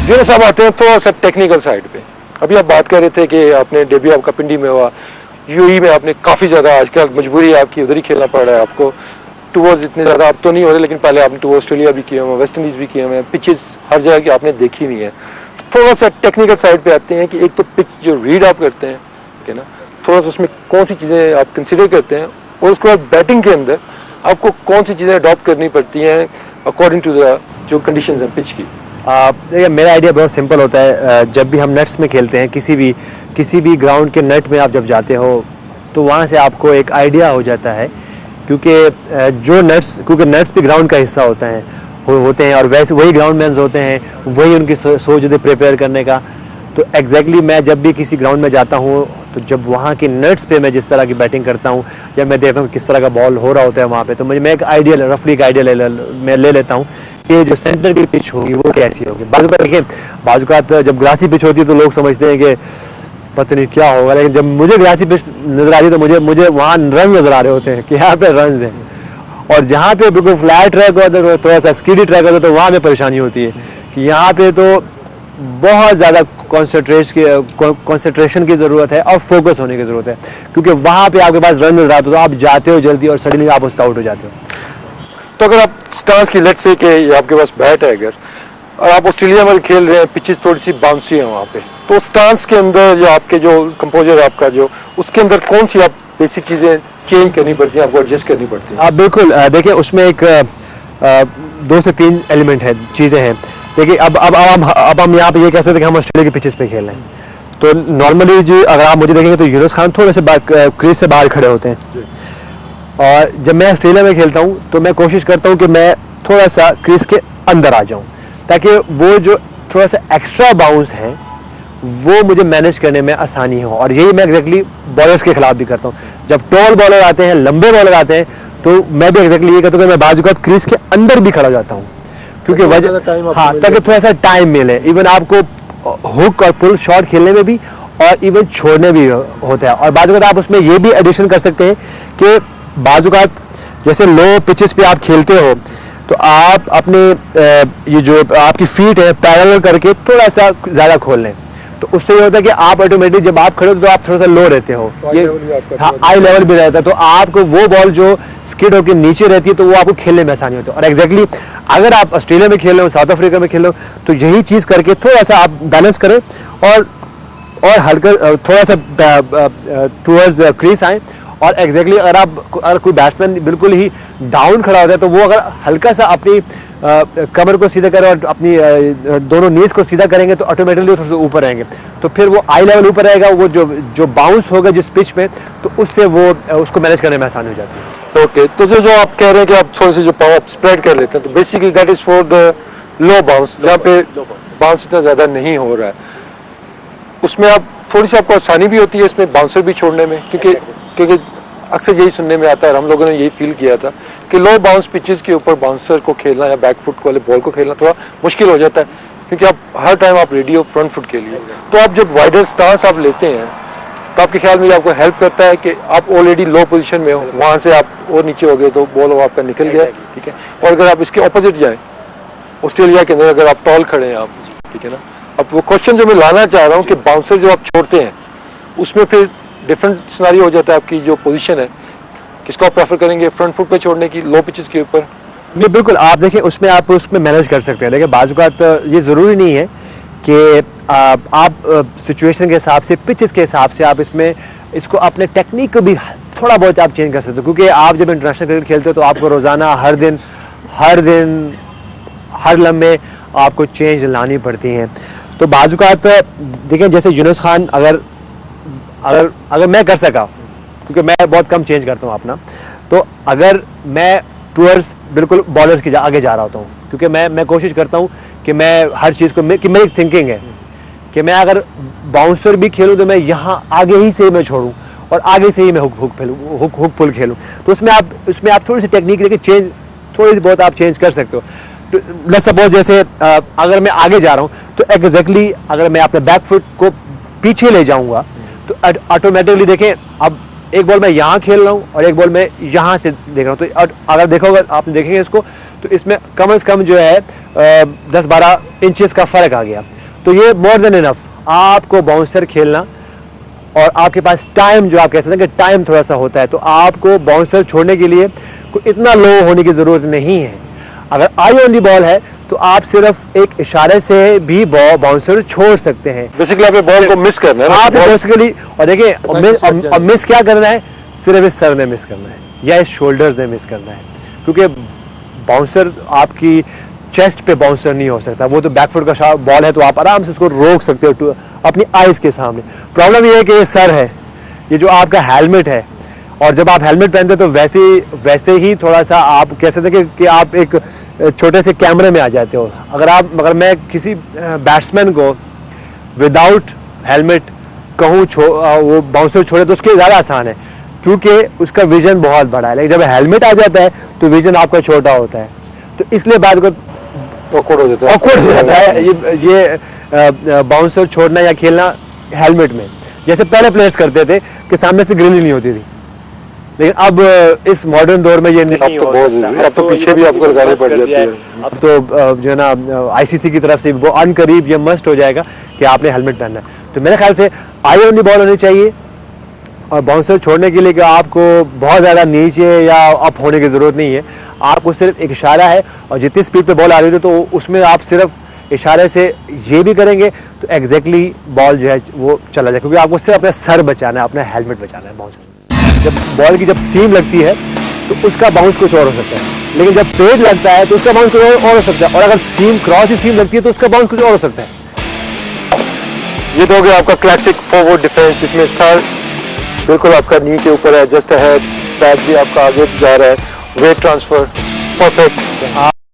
जी साहब, आते हैं थोड़ा सा टेक्निकल साइड पे। अभी आप बात कर रहे थे कि आपने डेब्यू आपका पिंडी में हुआ, यूएई में आपने काफ़ी ज़्यादा, आजकल मजबूरी है आपकी, उधर ही खेलना पड़ रहा है आपको। टूर्स इतने ज़्यादा अब तो नहीं हो रहे, लेकिन पहले आपने टूर ऑस्ट्रेलिया भी किए हुए, वेस्ट इंडीज़ भी किए हुए हैं, पिचेस हर जगह की आपने देखी हुई है। तो थोड़ा सा टेक्निकल साइड पे आते हैं कि एक तो पिच जो रीड आप करते हैं, ठीक है ना, थोड़ा सा उसमें कौन सी चीज़ें आप कंसिडर करते हैं, और उसके बाद बैटिंग के अंदर आपको कौन सी चीज़ें अडॉप्ट करनी पड़ती हैं अकॉर्डिंग टू द जो कंडीशंस हैं पिच की। देखिए, मेरा आइडिया बहुत सिंपल होता है। जब भी हम नेट्स में खेलते हैं, किसी भी ग्राउंड के नेट में आप जब जाते हो तो वहाँ से आपको एक आइडिया हो जाता है, क्योंकि नेट्स भी ग्राउंड का हिस्सा होते हैं और वैसे वही ग्राउंड मैन्स होते हैं, वही उनकी सोच होती है प्रिपेयर करने का। तो एग्जैक्टली मैं जब भी किसी ग्राउंड में जाता हूँ तो जब वहाँ के नेट्स पे मैं जिस तरह की बैटिंग करता हूँ या मैं देखता हूँ किस तरह का बॉल हो रहा होता है वहाँ पे, तो मैं एक आइडिया रफली एक आइडिया ले लेता हूँ कि जो सेंटर की पिच होगी वो कैसी होगी। बाजू का जब ग्रासी पिच होती है तो लोग समझते हैं कि पता नहीं क्या होगा, लेकिन जब मुझे ग्रासी पिच नजर आ रही है तो मुझे वहाँ रन नजर आ रहे होते हैं कि यहाँ पे रन हैं, और जहाँ पे बिल्कुल फ्लैट ट्रैक होता है, थोड़ा सा स्कीडी ट्रैक होता है, तो वहाँ में परेशानी होती है कि यहाँ पे तो बहुत ज़्यादा कॉन्सेंट्रेशन की ज़रूरत है और फोकस होने की ज़रूरत है, क्योंकि वहाँ पे आपके पास रन नजर आता है तो आप जाते हो जल्दी और सडनली आप उसका आउट हो जाते हो। तो अगर आप स्टांस की लेट्स से कि आपके पास बैट है अगर, और आप ऑस्ट्रेलिया में खेल रहे हैं, पिचेस थोड़ी सी बाउंसी है वहाँ पे, तो स्टांस के अंदर या आपके जो कंपोजर आपका जो उसके अंदर कौन सी आप बेसिक चीज़ें चेंज करनी पड़ती हैं, आपको एडजस्ट करनी पड़ती हैं? आप बिल्कुल देखिए, उसमें एक 2 से 3 एलिमेंट है, चीज़ें हैं। देखिए, अब हम यहाँ पे ये कह सकते हैं कि हम ऑस्ट्रेलिया के पिचेस पे खेल रहे हैं, तो नॉर्मली जी अगर आप मुझे देखेंगे तो यूनुस खान थोड़े से क्रीज से बाहर खड़े होते हैं, और जब मैं ऑस्ट्रेलिया में खेलता हूँ तो मैं कोशिश करता हूँ कि मैं थोड़ा सा क्रीज के अंदर आ जाऊँ, ताकि वो जो थोड़ा सा एक्स्ट्रा बाउंस है वो मुझे मैनेज करने में आसानी हो। और यही मैं एग्जैक्टली बॉलर्स के खिलाफ भी करता हूँ। जब टॉल बॉलर आते हैं, लंबे बॉलर आते हैं, तो मैं भी एग्जैक्टली ये करता हूँ कि मैं बाजू का क्रीज के अंदर भी खड़ा जाता हूँ, क्योंकि वजह ताकि थोड़ा सा टाइम मिले, इवन आपको हुक और पुल शॉट खेलने में भी और इवन छोड़ने भी होता है। और बाजू का आप उसमें ये भी एडिशन कर सकते हैं कि बाजू का जैसे लो पिचेस पे आप खेलते हो तो आप अपने ये जो आपकी फीट है पैरेलल करके थोड़ा सा ज़्यादा खोल लें, तो उससे ये होता है कि आप ऑटोमेटिक जब आप खड़े हो तो आप थोड़ा सा लो रहते हो, ये आई लेवल भी रहता है, तो आपको वो बॉल जो स्किड होकर नीचे रहती है तो वो आपको खेलने में आसानी होती है। और एग्जैक्टली अगर आप ऑस्ट्रेलिया में खेल रहे हो, साउथ अफ्रीका में खेल रहे हो, तो यही चीज़ करके थोड़ा सा आप बैलेंस करें और हल्का थोड़ा सा टूवर्ड्स क्रीज आए। और एग्जैक्टली अगर कोई बैट्समैन बिल्कुल ही डाउन खड़ा होता है तो वो अगर हल्का सा अपनी कमर को सीधा करें और अपनी दोनों नीज को सीधा करेंगे तो ऑटोमेटिकली थोड़ा सा ऊपर रहेंगे, तो फिर वो आई लेवल ऊपर रहेगा, वो जो बाउंस होगा जिस पिच में, तो उससे वो उसको मैनेज करने में आसानी हो जाती है। ओके, तो जो आप कह रहे हैं कि आप थोड़ी सी जो पावर स्प्रेड कर लेते हैं, तो basically that is for the low bounce, जहाँ पे बाउंस इतना ज़्यादा नहीं हो रहा है, उसमें आप थोड़ी सी आपको आसानी भी होती है इसमें बाउंसर भी छोड़ने में, क्योंकि अक्सर यही सुनने में आता है, हम लोगों ने यही फील किया था कि लो बाउंस पिचेस के ऊपर बाउंसर को खेलना या बैक फुट वाले बॉल को खेलना थोड़ा मुश्किल हो जाता है, क्योंकि आप हर टाइम आप रेडी हो फ्रंट फुट के लिए। तो आप जब वाइडर स्टांस आप लेते हैं तो आपके ख्याल में आपको हेल्प करता है कि आप ऑलरेडी लो पोजीशन में हो, वहाँ से आप और नीचे हो गए तो बॉल आपका निकल गया, ठीक है। और अगर आप इसके ऑपोजिट जाएँ, ऑस्ट्रेलिया के अंदर अगर आप टॉल खड़े हैं आप, ठीक है ना, अब वो क्वेश्चन जो मैं लाना चाह रहा हूँ कि बाउंसर जो आप छोड़ते हैं उसमें फिर डिफरेंट सिनारियो हो जाता है, आपकी जो पोजीशन है किसको आप प्रेफर करेंगे, फ्रंट फुट पे छोड़ने की, लो पिचेस के ऊपर? नहीं, बिल्कुल, आप देखिए उसमें आप उसमें मैनेज कर सकते हैं, लेकिन बाजू का ये ज़रूरी नहीं है कि आप सिचुएशन के हिसाब से, पिचेस के हिसाब से आप इसको अपने टेक्निक को भी थोड़ा बहुत आप चेंज कर सकते हो, क्योंकि आप जब इंटरनेशनल क्रिकेट खेलते हो तो आपको रोज़ाना हर दिन हर लम्हे आपको चेंज लानी पड़ती हैं। तो बाजू का देखें, जैसे यूनुस खान अगर मैं कर सका, क्योंकि मैं बहुत कम चेंज करता हूँ अपना, तो अगर मैं टूवर्ड्स बिल्कुल बॉलर्स की आगे जा रहा होता हूँ, क्योंकि मैं कोशिश करता हूँ कि मैं हर चीज़ को कि मेरी थिंकिंग है कि मैं अगर बाउंसर भी खेलूँ तो मैं यहाँ आगे ही से मैं छोड़ूँ और आगे से ही मैं हुक पुल खेलूँ। तो उसमें आप थोड़ी सी टेक्निक देखिए थोड़ी सी बहुत आप चेंज कर सकते हो। लेट्स सपोज जैसे अगर मैं आगे जा रहा हूँ तो एग्जैक्टली अगर मैं अपने बैक फुट को पीछे ले जाऊँगा तो ऑटोमेटिकली देखें, अब एक बॉल मैं यहाँ खेल रहा हूँ और एक बॉल मैं यहाँ से देख रहा हूँ, तो अगर देखोगे आप देखेंगे इसको तो इसमें कम से कम जो है 10-12 इंचेस का फ़र्क आ गया। तो ये मोर देन इनफ आपको बाउंसर खेलना, और आपके पास टाइम जो आप कह सकते हैं कि टाइम थोड़ा सा होता है, तो आपको बाउंसर छोड़ने के लिए कोई इतना लो होने की ज़रूरत नहीं है। अगर आई ऑन दी बॉल है तो आप सिर्फ एक इशारे से भी बाउंसर छोड़ सकते हैं। बेसिकली आपने बॉल को मिस करना है ना, आप बॉल- बेसिकली, और देखिए अब मिस क्या करना है, सिर्फ इस सर ने मिस करना है या इस शोल्डर्स ने मिस करना है, क्योंकि बाउंसर आपकी चेस्ट पे बाउंसर नहीं हो सकता। वो तो बैकफुट का बॉल है तो आप आराम से उसको रोक सकते हो अपनी आइज के सामने। प्रॉब्लम ये है कि ये सर है, ये जो आपका हेलमेट है, और जब आप हेलमेट पहनते हो तो वैसे ही थोड़ा सा आप कह सकते हैं कि आप एक छोटे से कैमरे में आ जाते हो। अगर मैं किसी बैट्समैन को विदाउट हेलमेट कहूँ वो बाउंसर छोड़े तो उसके ज़्यादा आसान है, क्योंकि उसका विजन बहुत बड़ा है। लेकिन जब हेलमेट आ जाता है तो विजन आपका छोटा होता है, तो इसलिए बात को awkward हो जाता है। awkward हो जाता है ये बाउंसर छोड़ना या खेलना हेलमेट में। जैसे पहले प्लेयर्स करते थे कि सामने से ग्रिल ही नहीं होती थी, लेकिन अब इस मॉडर्न दौर में ये अब नहीं तो हो बहुत सकता। जरूरी है, अब तो पीछे भी आपको लगानी पड़ जाती है। अब तो जो है ना आईसीसी की तरफ से वो अनकरीब ये मस्ट हो जाएगा कि आपने हेलमेट पहनना है। तो मेरे ख्याल से आई ऑन दी बॉल होनी चाहिए, और बाउंसर छोड़ने के लिए कि आपको बहुत ज़्यादा नीचे या अप होने की ज़रूरत नहीं है। आपको सिर्फ एक इशारा है, और जितनी स्पीड पे बॉल आ रही है तो उसमें आप सिर्फ इशारे से ये भी करेंगे तो एग्जैक्टली बॉल जो है वो चला जाए, क्योंकि आपको सिर्फ अपना सर बचाना है, अपना हेलमेट बचाना है। बाउंसर जब बॉल की जब सीम लगती है तो उसका बाउंस कुछ और हो सकता है, लेकिन जब पेड लगता है तो उसका बाउंस कुछ और हो सकता है, और अगर सीम क्रॉस ही सीम लगती है तो उसका बाउंस कुछ और हो सकता है। ये तो हो गया आपका क्लासिक फॉरवर्ड डिफेंस, जिसमें सर बिल्कुल आपका नी के ऊपर है, जस्ट अहेड, बैक भी आपका आगे जा रहा है, वेट ट्रांसफर परफेक्ट।